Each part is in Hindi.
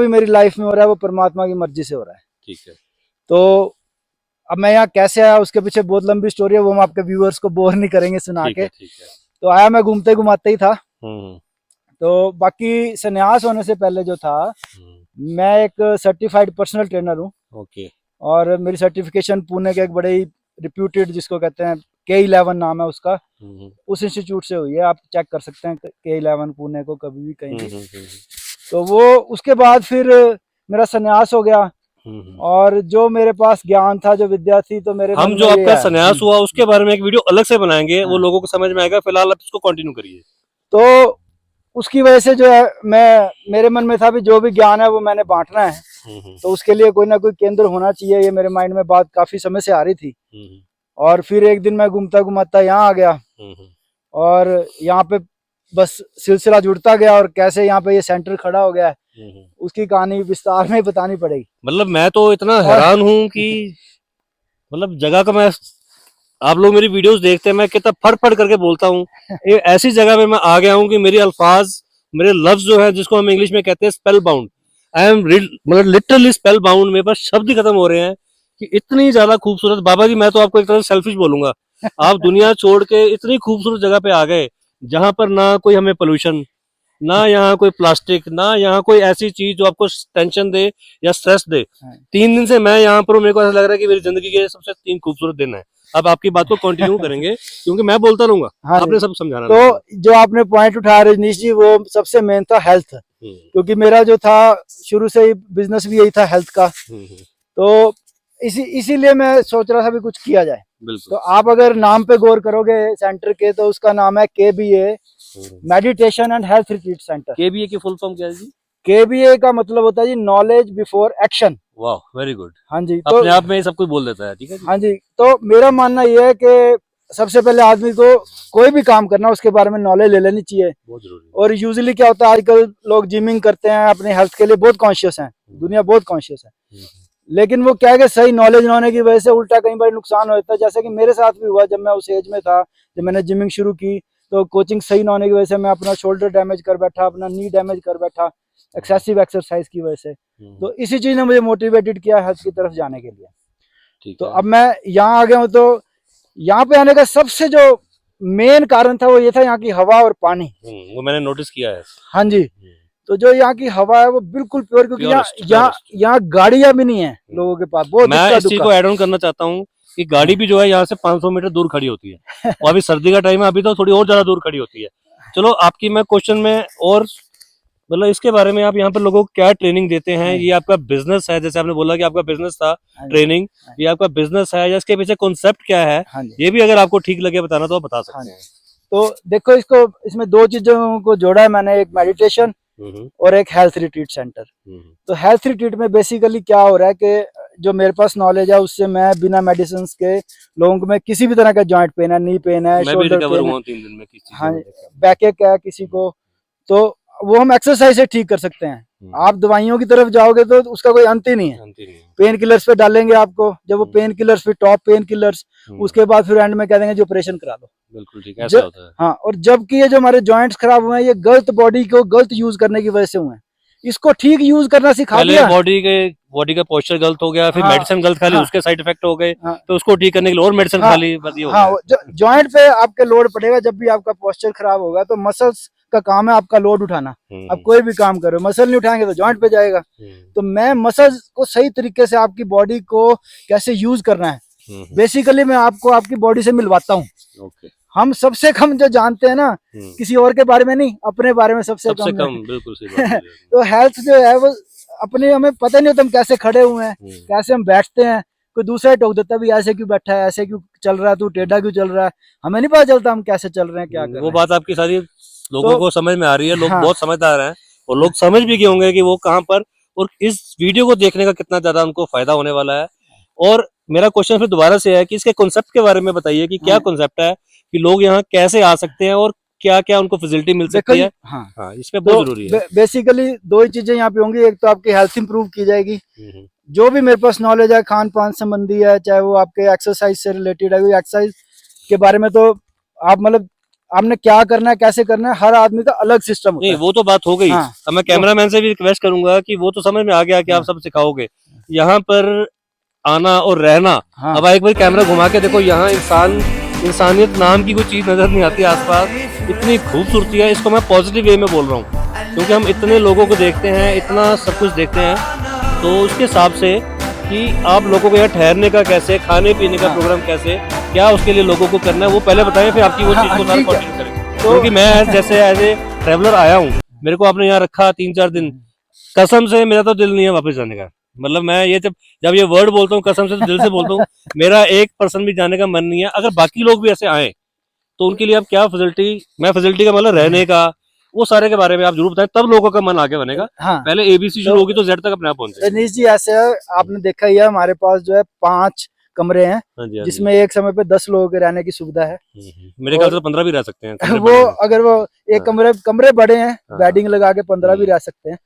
भी मेरी लाइफ में हो रहा है वो परमात्मा की मर्जी से हो रहा है। ठीक है। तो अब मैं यहाँ कैसे आया उसके पीछे बहुत लंबी स्टोरी है, वो हम आपके व्यूअर्स को बोर नहीं करेंगे सुना के। ठीक है। तो आया मैं घूमते घुमाते ही था। हम्म। तो बाकी संन्यास होने से पहले जो था, मैं एक सर्टिफाइड पर्सनल ट्रेनर हूँ। ओके। और मेरी सर्टिफिकेशन पुणे के एक बड़े ही रिप्यूटेड, जिसको कहते हैं K11 नाम है उसका, उस इंस्टीट्यूट से हुई है। आप चेक कर सकते हैं K11 पुणे को कभी भी कहीं भी। तो वो उसके बाद फिर मेरा संन्यास हो गया। और जो मेरे पास ज्ञान था, जो विद्या थी, तो मेरे हम जो आपका संन्यास हुआ उसके बारे में एक वीडियो अलग से बनाएंगे, वो लोगों को समझ में आएगा। फिलहाल आप इसको कंटिन्यू करिए। तो उसकी वजह से जो है, मेरे मन में था भी जो भी ज्ञान है वो मैंने बांटना है। तो उसके लिए कोई ना कोई केंद्र होना चाहिए, ये मेरे माइंड में बात काफी समय से आ रही थी। और फिर एक दिन मैं घूमता घुमाता यहाँ आ गया, और यहाँ पे बस सिलसिला जुड़ता गया, और कैसे यहाँ पे ये सेंटर खड़ा हो गया उसकी कहानी विस्तार में बतानी पड़ेगी। मतलब मैं तो इतना हैरान हूँ कि मतलब जगह का, मैं आप लोग मेरी वीडियोस देखते हैं, मैं कितना फड़ फड़ करके बोलता हूँ। ये ऐसी जगह पे मैं आ गया हूँ कि मेरे अल्फाज, मेरे लफ्ज जो है, जिसको हम इंग्लिश में कहते हैं स्पेल बाउंड, आई एम मतलब लिटरली स्पेल बाउंड। मेरे पास शब्द ही खत्म हो रहे हैं कि इतनी ज्यादा खूबसूरत। बाबा जी, मैं तो आपको एक तरह से सेल्फिश बोलूंगा, आप दुनिया छोड़ के इतनी खूबसूरत जगह पे आ गए जहां पर ना कोई हमें पोल्यूशन, ना यहाँ कोई प्लास्टिक, ना यहाँ कोई ऐसी चीज जो आपको टेंशन दे या स्ट्रेस दे। 3 दिन से मैं यहाँ पर हूँ, मेरे को ऐसा लग रहा है कि मेरी जिंदगी के सबसे 3 खूबसूरत दिन है। अब आपकी बात को कंटिन्यू करेंगे क्योंकि मैं बोलता रहूंगा। हाँ, आपने सब समझाना। तो जो आपने पॉइंट उठाया रजनीश जी, वो सबसे मेन था हेल्थ। क्योंकि मेरा जो था शुरू से ही बिजनेस भी यही था हेल्थ का। तो इसीलिए मैं सोच रहा था भी कुछ किया जाए। तो आप अगर नाम पे गौर करोगे सेंटर के, तो उसका नाम है KBA, meditation and health retreat centre. KBA की फुल फॉर्म क्या है जी? KBA का मतलब होता है जी नॉलेज बिफोर एक्शन। वाह, वेरी गुड। हाँ जी, तो अपने आप में सब कुछ बोल देता है। ठीक है जी। हाँ जी, तो मेरा मानना यह है कि सबसे पहले आदमी को कोई भी काम करना उसके बारे में नॉलेज ले लेनी चाहिए। बहुत जरूरी। और यूजुअली क्या होता है, आजकल लोग जिमिंग करते हैं, अपने हेल्थ के लिए बहुत कॉन्शियस हैं, दुनिया बहुत कॉन्शियस है। लेकिन वो क्या है कि सही नॉलेज न होने की वजह से उल्टा कई बार नुकसान होता है। जैसे कि मेरे साथ भी हुआ, जब मैं उस एज में था, जब मैंने जिमिंग शुरू की, तो कोचिंग सही ना होने की वजह से मैं अपना शोल्डर डैमेज कर बैठा, अपना नी डैमेज कर बैठा, एक्सेसिव एक्सरसाइज की वजह से। तो इसी चीज ने मुझे मोटिवेटेड किया हेल्थ की तरफ जाने के लिए। तो अब मैं यहाँ आ गया हूँ। तो यहाँ पे आने का सबसे जो मेन कारण था वो ये था यहाँ की हवा और पानी। वो मैंने नोटिस किया है। हाँ जी, तो जो यहाँ की हवा है वो बिल्कुल प्योर, क्योंकि यहाँ गाड़ियां भी नहीं है लोगों के पास। बहुत मैं इस चीज को ऐड ऑन करना चाहता हूँ कि गाड़ी भी जो है यहाँ से 500 मीटर दूर खड़ी होती है। और अभी सर्दी का टाइम है, अभी तो थोड़ी और ज्यादा दूर खड़ी होती है। चलो, आपकी मैं क्वेश्चन में और मतलब इसके बारे में, आप यहाँ पर लोगों को क्या ट्रेनिंग देते हैं? ये आपका बिजनेस है, जैसे आपने बोला कि आपका बिजनेस था ट्रेनिंग, ये आपका बिजनेस है या इसके पीछे कॉन्सेप्ट क्या है? ये भी अगर आपको ठीक लगे बताना तो आप बता सकते हैं। तो देखो, इसमें 2 चीजों को जोड़ा है मैंने, एक मेडिटेशन और एक हेल्थ रिट्रीट सेंटर। तो हेल्थ रिट्रीट में बेसिकली क्या हो रहा है कि जो मेरे पास नॉलेज है उससे मैं बिना मेडिसिन के लोगों को, मैं किसी भी तरह का जॉइंट पेन है, नी पेन है, शोल्डर पेन है, 3 दिन में हाँ, बैक एक है किसी को, तो वो हम एक्सरसाइज से ठीक कर सकते हैं। आप दवाइयों की तरफ जाओगे तो उसका कोई अंत ही नहीं है। पेन किलर्स पे डालेंगे आपको, जब वो पेन किलर्स, फिर टॉप पेन किलर्स, उसके बाद फिर एंड में कह देंगे जो ऑपरेशन करा दो। बिल्कुल ठीक, ऐसा होता है। हाँ, और जबकि ये जो हमारे जॉइंट्स खराब हुए हैं, ये गलत बॉडी को गलत यूज करने की वजह से हुए हैं। इसको ठीक यूज करना सिखा दिया। बॉडी का पोस्चर गलत हो गया, फिर मेडिसिन गलत खा ली, उसके साइड इफेक्ट हो गए, तो उसको ठीक करने के लिए और मेडिसिन खा ली, बस ये हो गया। जॉइंट पे आपके लोड पड़ेगा जब भी आपका पोस्चर खराब होगा। तो मसल्स का काम है आपका लोड उठाना। अब कोई भी काम करो, मसल नहीं उठाएंगे तो जॉइंट पे जाएगा। तो मैं मसल्स को सही तरीके से आपकी बॉडी को कैसे यूज करना है, बेसिकली मैं आपको आपकी बॉडी से मिलवाता हूँ। हम सबसे कम जो जानते हैं ना, किसी और के बारे में नहीं, अपने बारे में सबसे कम। बिल्कुल सही बात है। तो हेल्थ जो है वो अपने, हमें पता नहीं होता हम कैसे खड़े हुए हैं, कैसे हम बैठते हैं। कोई दूसरा टोक देता है भी ऐसे क्यों बैठा है, ऐसे क्यों चल रहा है, तू टेढ़ा क्यों चल रहा है। हमें नहीं पता चलता हम कैसे चल रहे हैं, क्या कर रहे हैं। वो बात आपकी सारी लोगों को समझ में आ रही है। लोग बहुत समझदार हैं और लोग समझ भी गए होंगे कि वो कहाँ पर, और इस वीडियो को देखने का कितना ज्यादा उनको फायदा होने वाला है। और मेरा क्वेश्चन फिर दोबारा से है कि इसके कॉन्सेप्ट के बारे में बताइए कि क्या कॉन्सेप्ट है, कि लोग यहाँ कैसे आ सकते हैं और क्या क्या उनको फैसिलिटी मिल सकती है। हाँ, इस पे बहुत जरूरी है। बेसिकली 2 ही चीजें यहाँ पे होंगी। एक तो आपकी हेल्थ इंप्रूव की जाएगी, जो भी मेरे पास नॉलेज है खान पान संबंधी है, चाहे वो आपके एक्सरसाइज से रिलेटेड है, एक्सरसाइज के बारे में तो आप मतलब आपने क्या करना है, कैसे करना है, हर आदमी का अलग सिस्टम होता नहीं है। वो तो बात हो गई। हाँ, अब मैं कैमरामैन से भी रिक्वेस्ट करूंगा कि वो तो समझ में आ गया कि आप सब सिखाओगे, यहाँ पर आना और रहना। हाँ, अब एक बार कैमरा घुमा के देखो, यहाँ इंसानियत नाम की कोई चीज नजर नहीं आती आसपास। इतनी खूबसूरती है, इसको मैं पॉजिटिव वे में बोल रहा हूँ, क्योंकि हम इतने लोगों को देखते हैं, इतना सब कुछ देखते हैं, तो उसके हिसाब से कि आप लोगों को यहाँ ठहरने का कैसे, खाने पीने का प्रोग्राम कैसे, क्या उसके लिए लोगों को करना है, वो पहले बताएं, फिर आपकी वो चीज को सारा ठीक है। कंटिन्यू करें। क्योंकि मैं जैसे एज ए ट्रैवलर आया हूँ, मेरे को आपने यहाँ रखा 3-4 दिन, कसम से मेरा तो दिल नहीं है वापस जाने का। मतलब मैं ये जब ये वर्ड बोलता हूँ कसम से, तो दिल से बोलता हूँ, मेरा 1% भी जाने का मन नहीं है। अगर बाकी लोग भी ऐसे आए तो उनके लिए आप क्या फैसिलिटी का मतलब रहने का, वो सारे के बारे में आप जरूर बताएं, तब लोगों का मन आगे बनेगा। हाँ, पहले एबीसी शुरू होगी तो जेड तक अपने आप पहुंचे। रनीश जी ऐसे है, आपने देखा ही है, हमारे पास जो है 5 कमरे हैं, हाँ जी, हाँ जी। जिसमें एक समय पे 10 लोगों के रहने की सुविधा है। मेरे ख्याल से 15 भी रह सकते हैं। वो अगर वो एक कमरे बड़े हैं, हाँ। बेडिंग लगा के 15 भी रह सकते हैं।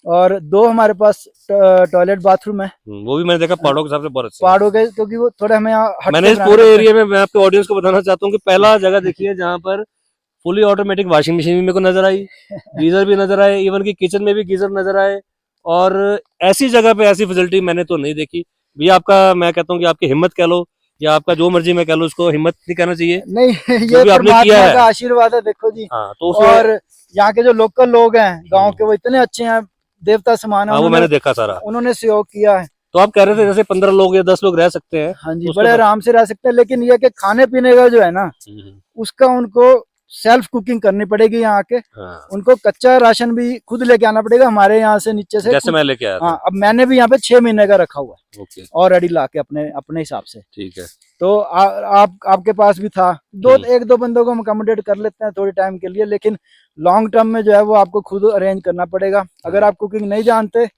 और 2 हमारे पास टॉयलेट बाथरूम है, वो भी मैंने देखा पहाड़ों के हिसाब से बहुत अच्छे हैं। पहाड़ों के, क्योंकि वो थोड़े हमें यहाँ हट मैंने के इस बनाने पूरे पड़ते हैं। एरिया में, मैं आपके ऑडियंस को बताना चाहता हूँ कि पहला जगह देखी है जहाँ पर फुली ऑटोमेटिक वॉशिंग मशीन भी मेरे को नजर आई, गीजर भी नजर आए, इवन की किचन में भी गीजर नजर आए। और ऐसी जगह पे ऐसी फैसिलिटी मैंने तो नहीं देखी। भैया आपका, मैं कहता हूँ कि आपकी हिम्मत कह लो या आपका जो मर्जी मैं कह लो, उसको हिम्मत नहीं कहना चाहिए, नहीं, ये जो भी आपने किया परमात्मा है। का आशीर्वाद है, देखो जी। हाँ तो उसमें, और यहाँ के जो लोकल लोग हैं गांव के, वो इतने अच्छे हैं, देवता समान है। हाँ वो मैंने देखा सारा। उन्होंने सहयोग किया है। तो आप कह रहे थे जैसे 15 लोग या 10 लोग रह सकते हैं। हाँ जी, तो बड़े आराम से रह सकते हैं, लेकिन ये कि खाने पीने का जो है ना, उसका उनको सेल्फ कुकिंग करनी पड़ेगी यहाँ आके। हाँ। उनको कच्चा राशन भी खुद लेके आना पड़ेगा हमारे यहाँ से नीचे से। जैसे मैं लेके आया था। हाँ, अब मैंने भी यहाँ पे 6 महीने का रखा हुआ है ओके, और रेडी ला के अपने हिसाब से। ठीक है। तो आपके पास भी था, 1-2 बंदों को हम अकोमोडेट कर लेते हैं थोड़े टाइम के लिए, लेकिन लॉन्ग टर्म में जो है वो आपको खुद अरेंज करना पड़ेगा। अगर आप कुकिंग नहीं जानते,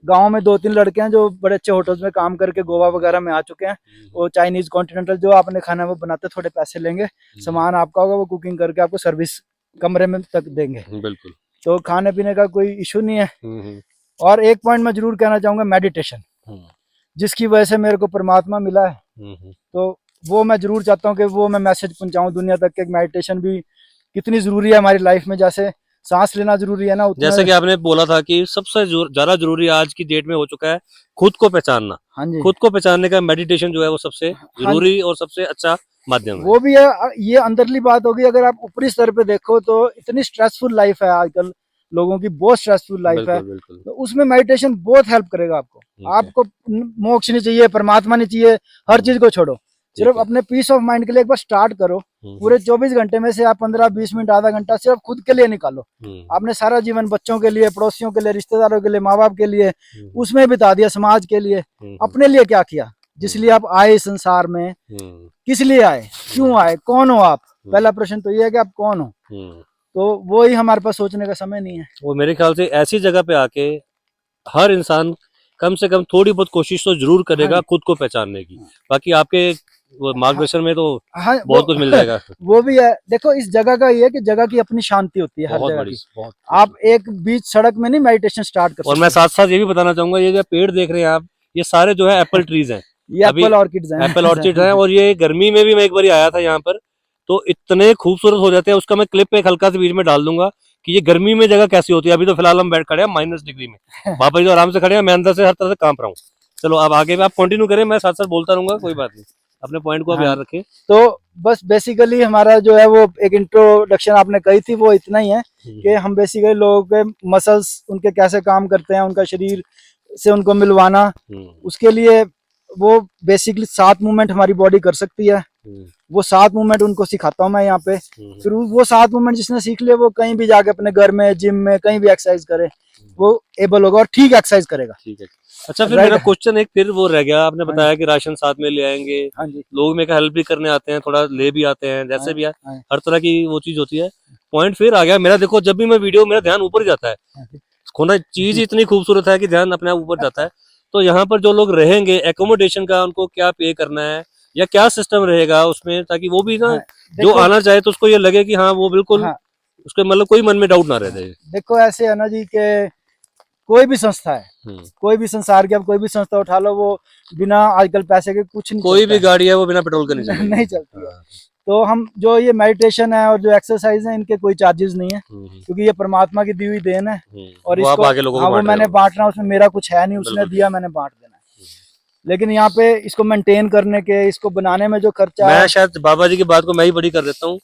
गांव में 2-3 लड़के हैं जो बड़े अच्छे होटल्स में काम करके गोवा वगैरह में आ चुके हैं। वो चाइनीज कॉन्टिनेंटल जो आपने खाना है वो बनाते, थोड़े पैसे लेंगे, सामान आपका होगा, वो कुकिंग करके आपको सर्विस कमरे में तक देंगे। बिल्कुल। तो खाने पीने का कोई इशू नहीं है। और एक पॉइंट मैं जरूर कहना चाहूंगा, मेडिटेशन, जिसकी वजह से मेरे को परमात्मा मिला है, तो वो मैं जरूर चाहता हूँ कि वो मैं मैसेज पहुंचाऊं दुनिया तक कि मेडिटेशन भी कितनी जरूरी है हमारी लाइफ में। जैसे सांस लेना जरूरी है ना, उतना जैसे कि आपने बोला था कि सबसे ज्यादा जरूरी आज की डेट में हो चुका है खुद को पहचानना। हाँ जी, खुद को पहचानने का मेडिटेशन जो है वो सबसे जरूरी और सबसे अच्छा माध्यम है। वो भी है। ये अंदरली बात होगी। अगर आप ऊपरी स्तर पे देखो तो इतनी स्ट्रेसफुल लाइफ है आजकल, लोगों की बहुत स्ट्रेसफुल लाइफ है, बिल्कुल। तो उसमें मेडिटेशन बहुत हेल्प करेगा आपको। आपको मोक्ष नहीं चाहिए, परमात्मा नहीं चाहिए, हर चीज को छोड़ो, सिर्फ अपने पीस ऑफ माइंड के लिए एक बार स्टार्ट करो। पूरे 24 घंटे में से आप 15-20 मिनट, आधा घंटा सिर्फ खुद के लिए निकालो। आपने सारा जीवन बच्चों के लिए, पड़ोसियों के लिए, रिश्तेदारों के लिए, माँ बाप के लिए उसमें बिता दिया, समाज के लिए। अपने लिए क्या किया, जिसलिए आप आए संसार में, किस लिए आए, क्यों आए, कौन हो आप? पहला प्रश्न तो ये है कि आप कौन हो। तो वो ही हमारे पास सोचने का समय नहीं है। वो मेरे ख्याल से ऐसी जगह पे आके हर इंसान कम से कम थोड़ी बहुत कोशिश तो जरूर करेगा खुद को पहचानने की। बाकी आपके मार्गदर्शन में तो बहुत कुछ मिल जाएगा। वो भी है। देखो, इस जगह का ये है कि जगह की अपनी शांति होती है, हर जगह की। आप एक बीच सड़क में नहीं मेडिटेशन स्टार्ट कर सकते। और मैं साथ साथ ये भी बताना चाहूंगा, ये जो पेड़ देख रहे हैं आप, ये सारे जो है एप्पल ट्रीज हैं। ये एप्पल ऑर्किड्स हैं। एप्पल ऑर्चिड है। और ये गर्मी में भी मैं एक बार आया था यहाँ पर, तो इतने खूबसूरत हो जाते हैं। उसका मैं क्लिप एक हल्का सा बीच में डाल दूंगा कि ये गर्मी में जगह कैसी होती है। अभी तो फिलहाल हम बैठ खड़े हैं -डिग्री में, बाबा जी तो आराम से खड़े हैं, मैं अंदर से हर तरह से कांप रहा हूँ। चलो अब आगे आप कंटिन्यू करें, मैं साथ साथ बोलता रहूंगा, कोई बात नहीं, अपने पॉइंट को आप याद रखें। तो बस बेसिकली हमारा जो है वो एक इंट्रोडक्शन आपने कही थी, वो इतना ही है कि हम बेसिकली लोगों के मसल्स उनके कैसे काम करते हैं, उनका शरीर से उनको मिलवाना, उसके लिए वो बेसिकली 7 मूवमेंट हमारी बॉडी कर सकती है। वो 7 मूवमेंट उनको सिखाता हूँ मैं यहाँ पे। फिर वो 7 मूवमेंट जिसने सीख लिया, वो कहीं भी जाके अपने घर में, जिम में, कहीं भी एक्सरसाइज करे, वो एबल होगा और ठीक एक्सरसाइज करेगा। ठीक है। अच्छा, फिर मेरा क्वेश्चन एक फिर वो रह गया। आपने बताया कि राशन साथ में ले आएंगे, हाँ जी, लोग मेरे हेल्प भी करने आते हैं, थोड़ा ले भी आते हैं, जैसे भी है, हर तरह की वो चीज होती है। पॉइंट फिर आ गया मेरा, देखो जब भी मैं वीडियो, मेरा ध्यान ऊपर जाता है, खोना चीज इतनी खूबसूरत है कि ध्यान अपने आप ऊपर जाता है। तो यहाँ पर जो लोग रहेंगे, एकोमोडेशन का उनको क्या पे करना है या क्या सिस्टम रहेगा उसमें, ताकि वो भी ना जो आना चाहे तो उसको ये लगे कि हाँ वो बिल्कुल, उसके मतलब कोई मन में डाउट ना रहे। देखो ऐसे है ना जी कि कोई भी संस्था है, कोई भी संसार की, अब कोई भी संस्था उठा लो, वो बिना आजकल पैसे के कुछ नहीं, कोई भी गाड़ी है वो बिना पेट्रोल का नहीं चलती है। तो हम जो ये मेडिटेशन है और जो एक्सरसाइज है इनके कोई चार्जेस नहीं है, क्योंकि ये परमात्मा की दी हुई देन है। और वो इसको आप आगे लोगों को हाँ, वो बांट रहे मैंने हो। बांटना, उसमें मेरा कुछ है नहीं, उसने बिल्कुल। दिया, मैंने बांट देना है। लेकिन यहाँ पे इसको मेंटेन करने के, इसको बनाने में जो खर्चा मैं है, शायद बाबा जी की बात को मैं ही बड़ी कर देता हूँ।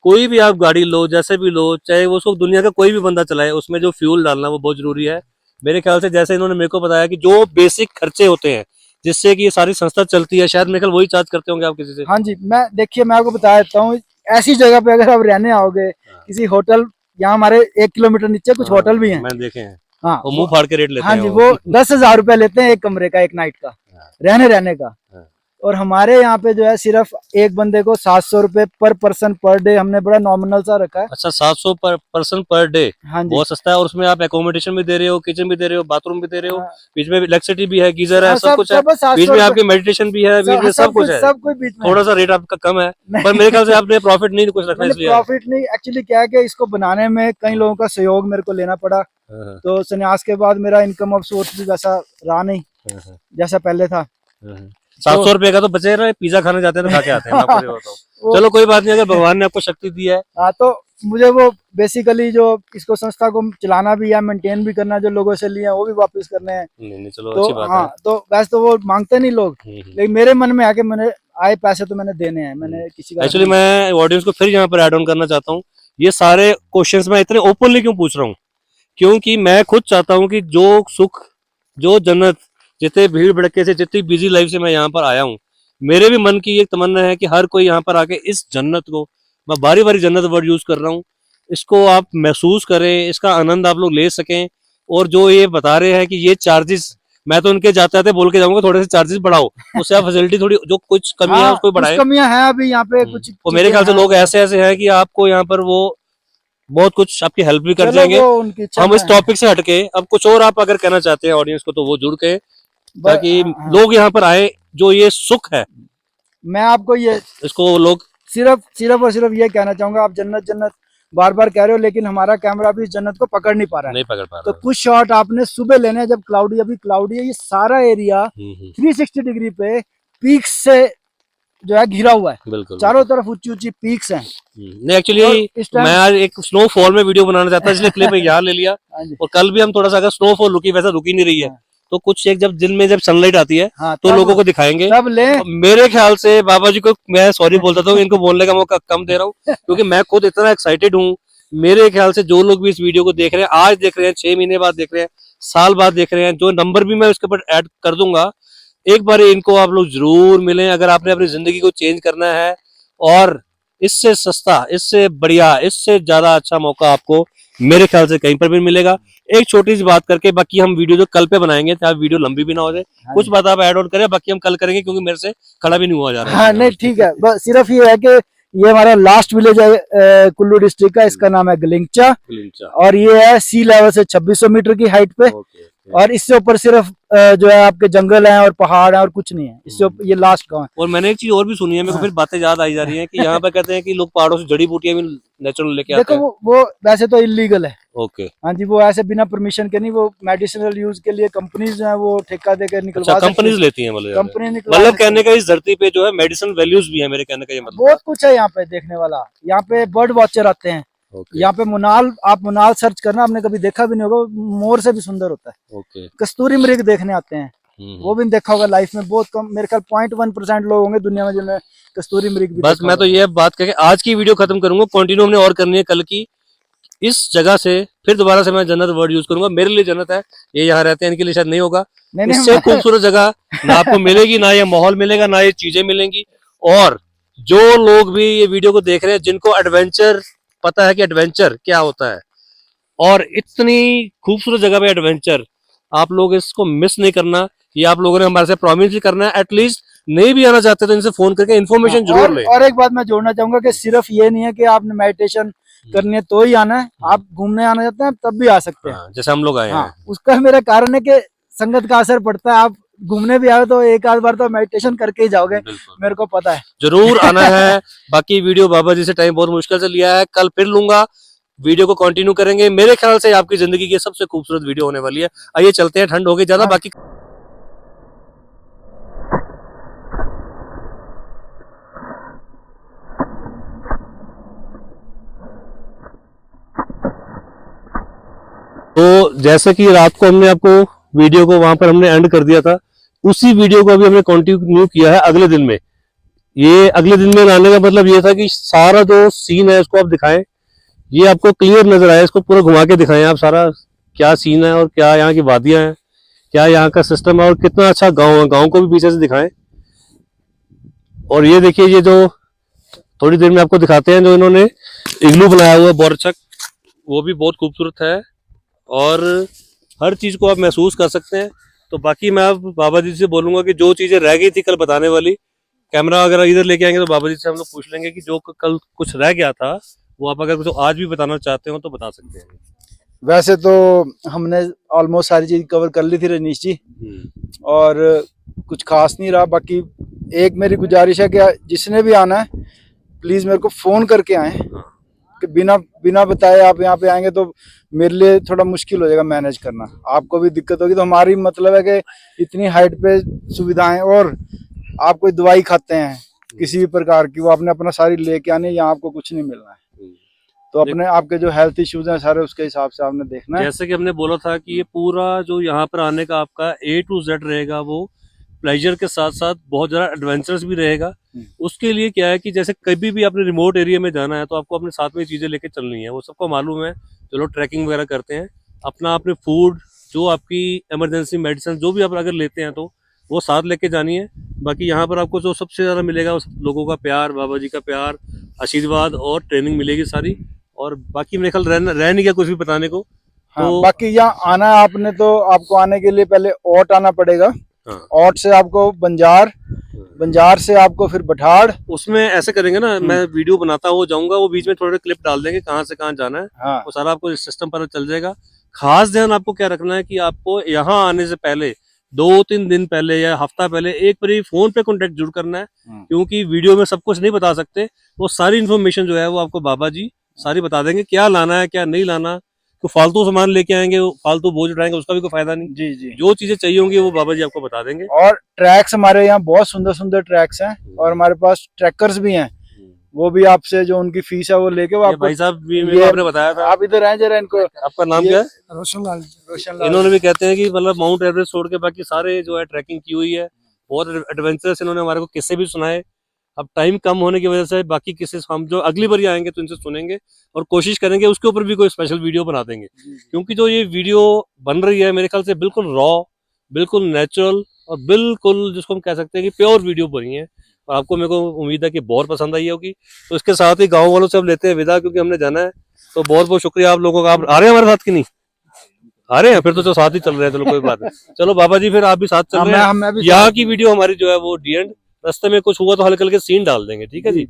कोई भी आप गाड़ी लो, जैसे भी लो, चाहे वो उसको दुनिया का कोई भी बंदा चलाए, उसमें जो फ्यूल डालना वो बहुत जरूरी है। मेरे ख्याल से जैसे इन्होंने मेरे को बताया कि जो बेसिक खर्चे होते हैं जिससे कि ये सारी संस्था चलती है, शायद मेरे ख्याल वही चार्ज करते होंगे आप किसी से। हाँ जी, मैं देखिए मैं आपको बता देता हूँ, ऐसी जगह पे अगर आप रहने आओगे, किसी होटल, यहाँ हमारे 1 किलोमीटर नीचे कुछ होटल भी हैं। मैंने देखे हैं, हाँ वो मुंह फाड़ के रेट लेते हाँ हैं जी, वो। वो 10,000 रुपए लेते हैं एक कमरे का, एक नाइट का, रहने का। और हमारे यहाँ पे जो है सिर्फ एक बंदे को 700 रुपए पर पर्सन पर डे, हमने बड़ा नॉमिनल सा रखा है। अच्छा, 700 पर पर्सन पर डे, हाँ जी, बहुत सस्ता है। और उसमें आप एकोमोडेशन भी दे रहे हो, किचन भी दे रहे हो, बाथरूम भी दे रहे हो, हाँ, बीच में इलेक्ट्रिसिटी भी है, गीजर है, हाँ, सब कुछ है, सब बीच 700 में रुपए, आपके मेडिटेशन भी है, बीच में सब कुछ है। सब कुछ बीच में है। थोड़ा सा रेट आपका कम है, नहीं, पर मेरे ख्याल से आपने प्रॉफिट नहीं कुछ रखना मैंने इसलिए है। प्रॉफिट नहीं, एक्चुअली क्या है कि इसको बनाने में कई लोगों का सहयोग मेरे को लेना पड़ा। हाँ, तो संन्यास के बाद मेरा इनकम ऑफ सोर्स भी वैसा रहा नहीं हाँ, जैसा पहले था। 700 रुपए का तो बचे रहे, पिज्जा खाने जाते हैं तो खा के आते हैं, मैं आपको ये बताऊं। वो चलो कोई बात नहीं, अगर भगवान ने आपको शक्ति दी है। हाँ, तो मुझे वो बेसिकली जो इसको संस्था को चलाना भी है, मेंटेन भी करना है, जो लोगों से लिए हैं वो भी वापस करने हैं। नहीं नहीं, चलो तो अच्छी बात हाँ, है। तो वैसे तो वो मांगते नहीं लोग, लेकिन मेरे मन में आके मैंने आए पैसे तो मैंने देने हैं, मैंने किसी का एक्चुअली रखना मैं ऑडियंस को फिर यहाँ पर ऐड ऑन करना चाहता हूँ। ये सारे क्वेश्चंस मैं इतने ओपनली क्यों पूछ रहा हूँ, क्योंकि मैं खुद चाहता हूँ कि जो सुख, जो जन्नत, जितने भीड़ भड़के से, जितनी बिजी लाइफ से मैं यहाँ पर आया हूँ, मेरे भी मन की एक तमन्ना है कि हर कोई यहाँ पर आके इस जन्नत को, मैं बारी बारी जन्नत वर्ड यूज कर रहा हूँ, इसको आप महसूस करें, इसका आनंद आप लोग ले सकें। और जो ये बता रहे हैं कि ये चार्जेस, मैं तो उनके जाते जाते बोल के जाऊंगा थोड़े से चार्जेस बढ़ाओ, उससे आप फैसिलिटी थोड़ी जो कुछ है। कमी है हाँ, उसको कुछ बढ़ाए। कमियां हैं अभी यहाँ पे, कुछ और मेरे चीजें ख्याल से हैं। लोग ऐसे ऐसे हैं कि आपको यहाँ पर वो बहुत कुछ आपकी हेल्प भी कर चलो जाएंगे। वो उनकी इच्छा हम में इस है। टॉपिक से हटके अब कुछ और आप अगर कहना चाहते हैं ऑडियंस को तो वो जुड़ के, ताकि हाँ, लोग यहाँ पर आए, जो ये सुख है मैं आपको ये इसको लोग। सिर्फ सिर्फ और सिर्फ ये कहना चाहूंगा, आप जन्नत जन्नत बार बार कह रहे हो, लेकिन हमारा कैमरा भी इस जन्नत को पकड़ नहीं पा रहा है। नहीं पकड़ पा तो रहा। कुछ शॉट आपने सुबह लेने हैं जब क्लाउडी, अभी क्लाउडी है, ये सारा एरिया 360 डिग्री पे पीक से जो है घिरा हुआ है, बिल्कुल चारों तरफ ऊंची ऊंची पीक्स हैं। नहीं, एक्चुअली इस टाइम मैं आज एक स्नोफॉल में वीडियो बनाना चाहता इसलिए क्लिप यहाँ ले लिया। हाँ जी, और कल भी हम थोड़ा सा, अगर स्नोफॉल रुकी, वैसे रुकी नहीं रही है, हाँ, तो कुछ एक जब दिन में जब सनलाइट आती है हाँ, तो लोगों को दिखाएंगे। तब ले। और मेरे ख्याल से बाबा जी को मैं सॉरी बोल देता हूँ, इनको बोलने का मौका कम दे रहा हूँ, क्योंकि मैं खुद इतना एक्साइटेड हूँ। मेरे ख्याल से जो लोग भी इस वीडियो को देख रहे हैं, आज देख रहे हैं, 6 महीने बाद देख रहे हैं, साल बाद देख रहे हैं, जो नंबर भी मैं उसके ऊपर ऐड कर दूंगा, एक बार इनको आप लोग जरूर मिलें अगर आपने अपनी जिंदगी को चेंज करना है। और इससे सस्ता, इससे बढ़िया, इससे ज्यादा अच्छा मौका आपको मेरे ख्याल से कहीं पर भी मिलेगा। एक छोटी सी बात करके बाकी हम वीडियो जो कल पे बनाएंगे, ताकि वीडियो लंबी भी ना हो जाए, कुछ बात आप ऐड ऑन करें, बाकी हम कल करेंगे, क्योंकि मेरे से खड़ा भी नहीं हुआ जा रहा है। हाँ नहीं ठीक है, बस सिर्फ ये है कि ये हमारा लास्ट विलेज है कुल्लू डिस्ट्रिक्ट का, इसका नाम है गलिंचा, और ये है सी लेवल से 2600 मीटर की हाइट पे। और इससे ऊपर सिर्फ जो है आपके जंगल हैं और पहाड़ हैं और कुछ नहीं है, इससे ये लास्ट गांव है। और मैंने एक चीज और भी सुनी है, मेरे को फिर बातें याद आई जा रही हैं कि यहाँ पे कहते हैं कि लोग पहाड़ों से जड़ी बूटियां भी नेचुरल लेके आते देखो हैं। वो वैसे तो इलीगल है। ओके, हाँ जी, वो ऐसे बिना परमिशन के नहीं, वो मेडिसिनल यूज के लिए कंपनीज जो है वो ठेका देकर निकलवा अच्छा, कंपनीज लेती हैं मतलब, कंपनी निकलवा मतलब सकती कहने का इस धरती पे जो है मेडिसिन वैल्यूज भी है, मेरे कहने का ये मतलब। बहुत कुछ है यहाँ पे देखने वाला। यहाँ पे बर्ड वॉचर आते हैं, यहाँ पे मुनाल, आप मुनाल सर्च करना, आपने कभी देखा भी नहीं होगा, मोर से भी सुंदर होता है। ओके, कस्तूरी मृग देखने आते हैं, वो भी देखा होगा लाइफ में, बहुत कम, मेरे ख्याल 0.1% लोग होंगे दुनिया में जिन्होंने कस्तूरी मृग भी बस देखा मैं तो होगा। ये बात करके आज की वीडियो खत्म करूंगा, कंटिन्यू हमने और करनी है कल की। इस जगह से फिर दोबारा से मैं जन्नत वर्ड यूज करूंगा, मेरे लिए जन्नत है, ये यहाँ रहते हैं, इनके लिए शायद नहीं होगा। नहीं इससे खूबसूरत जगह ना आपको मिलेगी, ना ये माहौल मिलेगा, ना ये चीजें मिलेंगी। और जो लोग भी ये वीडियो को देख रहे हैं, जिनको एडवेंचर पता है कि एडवेंचर क्या होता है, और इतनी खूबसूरत जगह पे एडवेंचर, आप लोग इसको मिस नहीं करना। ये आप लोगों ने हमारे से प्रॉमिस भी करना है, एटलीस्ट नहीं भी आना चाहते तो इनसे फोन करके इन्फॉर्मेशन जरूर ले। और एक बात मैं जोड़ना चाहूंगा कि सिर्फ ये नहीं है कि आपने मेडिटेशन करनी है तो ही आना है, आप घूमने आना चाहते हैं तब भी आ सकते हैं। जैसे हम लोग आए हैं। उसका मेरा कारण है कि संगत का असर पड़ता है। आप घूमने भी आए तो एक आध बार तो मेडिटेशन करके ही जाओगे, मेरे को पता है। जरूर आना है। बाकी वीडियो बाबा जी से टाइम बहुत मुश्किल से लिया है, कल फिर लूंगा, वीडियो को कंटिन्यू करेंगे। मेरे ख्याल से आपकी जिंदगी की सबसे खूबसूरत वीडियो होने वाली है। आइए चलते हैं, ठंड हो गई ज्यादा। बाकी जैसे कि रात को हमने आपको वीडियो को वहां पर हमने एंड कर दिया था, उसी वीडियो को अभी हमने कंटिन्यू किया है अगले दिन में। ये अगले दिन में लाने का मतलब ये था कि सारा जो सीन है उसको आप दिखाएं, ये आपको क्लियर नजर आए, इसको पूरा घुमा के दिखाएं आप सारा क्या सीन है और क्या यहाँ की वादियां हैं, क्या यहाँ का सिस्टम है और कितना अच्छा गांव है। गांव को भी पीछे से दिखाएं। और ये देखिए, ये जो थोड़ी देर में आपको दिखाते हैं जो इन्होंने इग्लू बनाया हुआ है बोरचक, वो भी बहुत खूबसूरत है और हर चीज को आप महसूस कर सकते हैं। तो बाकी मैं अब बाबा जी से बोलूंगा कि जो चीजें रह गई थी कल बताने वाली, कैमरा अगर इधर लेके आएंगे तो बाबा जी से हम लोग पूछ लेंगे कि जो कल कुछ रह गया था वो आप अगर कुछ आज भी बताना चाहते हो तो बता सकते हैं। वैसे तो हमने ऑलमोस्ट सारी चीज कवर कर ली थी रजनीश जी, और कुछ खास नहीं रहा। बाकी एक मेरी गुजारिश है कि जिसने भी आना है प्लीज मेरे को फोन करके आए, कि बिना बताए आप यहाँ पे आएंगे तो मेरे लिए थोड़ा मुश्किल हो जाएगा मैनेज करना, आपको भी दिक्कत होगी। तो हमारी मतलब है कि इतनी हाइट पे सुविधाएं, और आप कोई दवाई खाते हैं किसी भी प्रकार की, वो आपने अपना सारी लेके आनी है, यहाँ आपको कुछ नहीं मिलना है। तो अपने आपके जो हेल्थ इश्यूज हैं सारे उसके हिसाब से आपने देखना है। जैसे कि हमने बोला था कि ये पूरा जो यहाँ पर आने का आपका A to Z रहेगा, वो प्लेजर के साथ साथ बहुत ज़्यादा एडवेंचरस भी रहेगा। उसके लिए क्या है कि जैसे कभी भी आपने रिमोट एरिया में जाना है तो आपको अपने साथ में चीज़ें लेके चलनी है, वो सबको मालूम है। जो लोग ट्रैकिंग वगैरह करते हैं, अपने फूड, जो आपकी इमरजेंसी मेडिसिन जो भी आप अगर लेते हैं तो वो साथ लेके जानी है। बाकी यहाँ पर आपको जो सबसे ज़्यादा मिलेगा वो सब लोगों का प्यार, बाबा जी का प्यार, आशीर्वाद और ट्रेनिंग मिलेगी सारी। और बाकी मेरे ख्याल रह नहीं गया कुछ भी बताने को। हाँ, तो बाकी यहाँ आना है आपने तो आपको आने के लिए पहले ओट आना पड़ेगा। हाँ। ओट से आपको बंजार से आपको फिर बठाड़। उसमें ऐसे करेंगे ना, मैं वीडियो बनाता हुआ जाऊंगा, वो बीच में थोड़े क्लिप डाल देंगे कहाँ से कहाँ जाना है। हाँ। वो सारा आपको इस सिस्टम पर चल जाएगा। खास ध्यान आपको क्या रखना है कि आपको यहाँ आने से पहले 2-3 दिन पहले या हफ्ता पहले एक बार फोन पे कांटेक्ट जरूर करना है, क्योंकि वीडियो में सब कुछ नहीं बता सकते। वो सारी इन्फॉर्मेशन जो है वो आपको बाबा जी सारी बता देंगे, क्या लाना है क्या नहीं लाना। तो फालतू सामान लेके आएंगे, फालतू बोझ उठाएंगे, उसका भी कोई फायदा नहीं। जी जी। जो चीजें चाहिए होंगी वो बाबा जी आपको बता देंगे। और ट्रैक्स हमारे यहाँ बहुत सुंदर सुंदर ट्रैक्स हैं, और हमारे पास ट्रैकर्स भी हैं, वो भी आपसे जो उनकी फीस है वो लेके वो आपको। भाई साहब भी मेरे को आपने बताया था। आप इधर आए जरा, इनको। आपका नाम क्या है? रोशन लाल। इन्होंने भी कहते हैं कि मतलब माउंट एवरेस्ट छोड़ के बाकी सारे जो है ट्रैकिंग की हुई है, बहुत एडवेंचरस इन्होंने हमारे को किस्से भी सुनाए। अब टाइम कम होने की वजह से बाकी किस्से हम जो अगली बार आएंगे तो इनसे सुनेंगे और कोशिश करेंगे उसके ऊपर भी कोई स्पेशल वीडियो बना देंगे। क्योंकि जो ये वीडियो बन रही है मेरे ख्याल से बिल्कुल रॉ, बिल्कुल नेचुरल और बिल्कुल जिसको हम कह सकते हैं कि प्योर वीडियो बनी है। और आपको मेरे को उम्मीद है कि बहुत पसंद आई होगी। तो इसके साथ ही गाँव वालों से अब लेते हैं विदा, क्योंकि हमने जाना है। तो बहुत बहुत शुक्रिया आप लोगों का। आप आ रहे हैं हमारे साथ कि नहीं आ रहे हैं? फिर तो साथ ही चल रहे हैं, चलो कोई बात नहीं। चलो बाबा जी फिर आप भी साथ चल रहे हैं। यहाँ की वीडियो हमारी जो है वो डी एंड, रास्ते में कुछ हुआ तो हल्के हल्के सीन डाल देंगे, ठीक है जी।